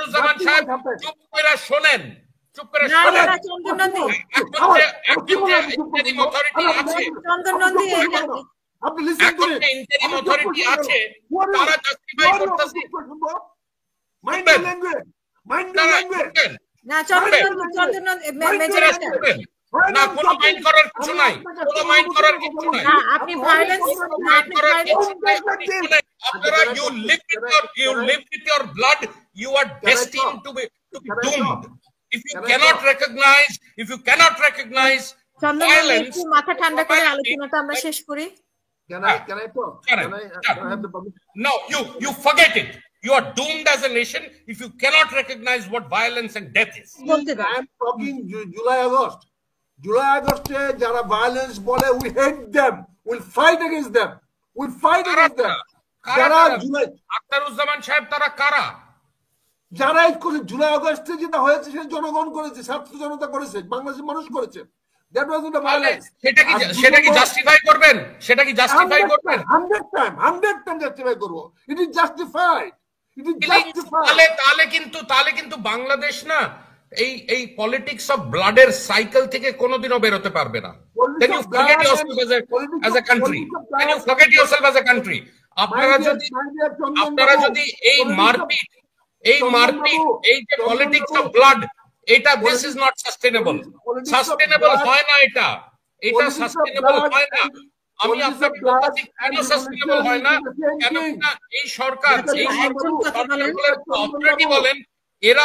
আখতারুজ্জামান সাহেব চুপ করে শোনেন, চুপ করে না না শোনেন। না চন্দন নন্দী এখন যে ইন্টারিম অথরিটি আছে, চন্দন নন্দী আপনি লিসেন এখন করেন। যে ইন্টারিম অথরিটি আছে তারা জাস্টিফাই করতেছে। Mind your language, mind your language. না চন্দন নন্দী মেজর না, কোনো মাইন্ড করার কিছু নাই, কোনো মাইন্ড করার কিছু নাই। না আপনি ভায়োলেন্স আপনারা you live with your blood, you are destined to be doomed. If you cannot recognize Chandan Nandi violence, একটু মাথা ঠান্ডা করে আলোচনাটা আমরা শেষ করি। Can I talk? Can I have the permission? no, you forget it. You are doomed as a nation if you cannot recognize what violence and death is. বলতে দাও। I am talking July, August. July, August যারা violence বলে, we hate them. We'll fight against them. We'll fight against them. যারা জুলাই আখতারুজ্জামান সাহেব তারা কারা? যারা এই করে জুলাই আগস্টে যেটা হয়েছে সেটা জনগণ করেছে, ছাত্র জনতা করেছে, বাংলাদেশের মানুষ করেছে। That was the violence. সেটা কি জাস্টিফাই করবেন? সেটা কি জাস্টিফাই করবেন? 100 time জাস্টিফাই করব। It is justified. It is justified. তাহলে কিন্তু বাংলাদেশ না এই পলিটিক্স অফ ব্লাডের সাইকেল থেকে কোনোদিনও বের হতে পারবে না। Can you forget yourself as a country? Can you forget yourself as a country? আপনারা যদি এই মারপিট এই যে পলিটিক্স অফ ব্লাড, এটা this is not sustainable. Sustainable হয় না, এটা সাস্টেনেবল হয় না। আমি আপনাকে বলতেছি কেন সাস্টেনেবল হয় না, কেন না এই সরকার অথরিটি বলেন এরা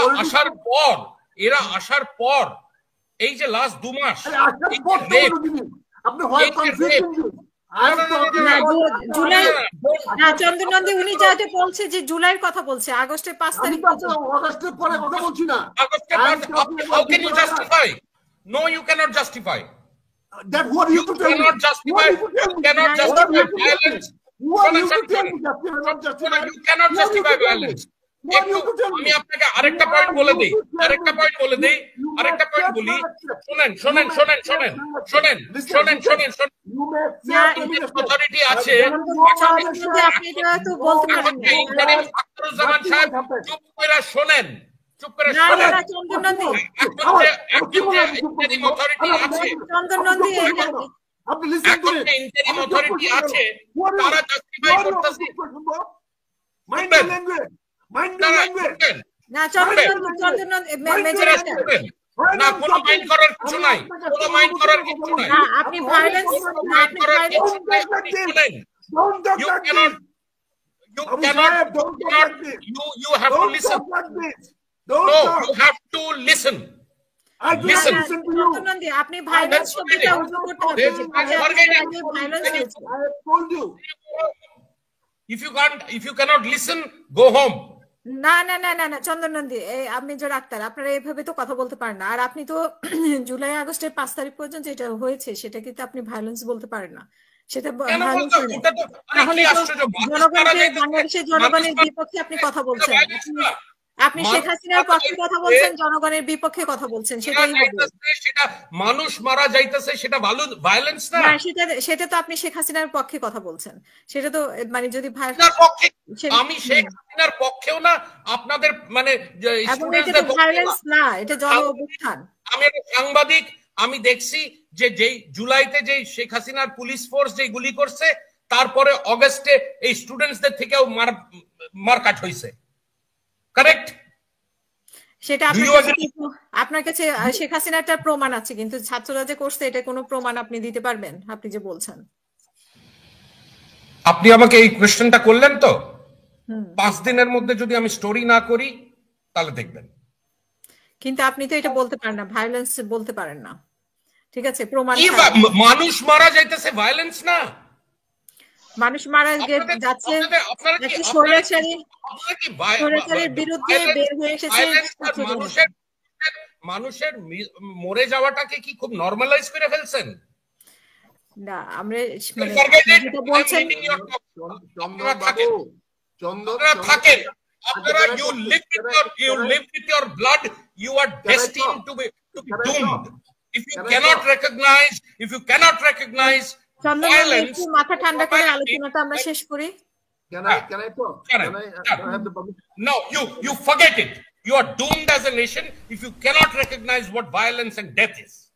আসার পর এই যে লাস্ট 2 মাস আপনি হয় কনফিউশন জুলাই না চন্দন নন্দী উনি যাতে বলছে যে জুলাইয়ের কথা বলছে, আগস্টের 5 তারিখ আগস্টের পরে কথা বলছি না। How can you justify? No, you cannot justify. That what you cannot justify. You cannot justify violence. You cannot justify violence. আমি আপনাকে আরেকটা পয়েন্ট বলে দিই, শোনেন। অথরিটি আছে, আখতারুজ্জামান সাহেব চুপ করে শোনেন। চন্দন নন্দী ইন্টারিম অথরিটি আছে, চন্দন নন্দী আপনি লিসেন করেন। ইন্টারিম অথরিটি আছে তারা জাস্টিফাই করতেছে। Mind your language, mind your language. না চন্দন নন্দী মেজর না, কোনো মাইন্ড করার কিছু নাই, কোনো মাইন্ড করার কিছু নাই। না আপনি violence you have to listen. No, you have to listen. Listen to you. চন্দন নন্দী আপনি ভায়োলেন্স শব্দটা উল্লেখ করতে হবে। Violence I have told you. If you cannot listen, go home. না না না না না চন্দন নন্দী আপনি যে ডাক্তার, আপনারা এইভাবে তো কথা বলতে পারেন না। আর আপনি তো জুলাই আগস্টের 5 তারিখ পর্যন্ত যেটা হয়েছে সেটা কিন্তু আপনি ভায়োলেন্স বলতে পারেন না। সেটা বাংলাদেশের জনগণের বিপক্ষে আপনি কথা বলছেন। আপনি শেখ হাসিনার পক্ষে কথা বলছেন, জনগণের বিপক্ষে কথা বলছেন। সেটা মানুষ মারা যাইতেছে, সেটা ভায়োলেন্স না। সেটা তো আপনি শেখ হাসিনার পক্ষে কথা বলছেন। সেটা তো মানে যদি আমি শেখ হাসিনার পক্ষেও না, আপনাদের মানে ভায়োলেন্স না, এটা জন অভ্যুত্থান। আমি একটা সাংবাদিক, আমি দেখছি যে যেই জুলাইতে যে শেখ হাসিনার পুলিশ ফোর্স যে গুলি করছে, তারপরে অগস্টে এই স্টুডেন্টসদের থেকেও মারকাট হয়েছে। কারেক্ট? সেটা আপনার কাছে শেখ হাসিনার প্রমাণ আছে, কিন্তু ছাত্ররা যে করছে এটা কোনো প্রমাণ আপনি দিতে পারবেন? আপনি যে বলছেন, আপনি আমাকে এই কোশ্চেনটা করলেন তো, 5 দিনের মধ্যে যদি আমি স্টোরি না করি তাহলে দেখবেন। কিন্তু আপনি তো এটা বলতে পারেন না, ভায়োলেন্স বলতে পারেন না। ঠিক আছে, প্রমাণ। মানুষ মারা যাইতেছে, ভায়োলেন্স না। মানুষ মারা যাচ্ছে, স্বৈরাচারীর বিরুদ্ধে বের হয়ে এসেছে। মানুষের মরে যাওয়াটাকে কি খুব নরমালাইজ করে ফেলছেন? না, আমরা বলছেন থাকেন আপনারা, you live with your blood, you are destined to be doomed. If you cannot recognize violence, মাথা ঠান্ডা করে আলোচনাটা আমরা শেষ করি। Can I talk? Can I have the permission? No, you forget it. You are doomed as a nation if you cannot recognize what violence and death is.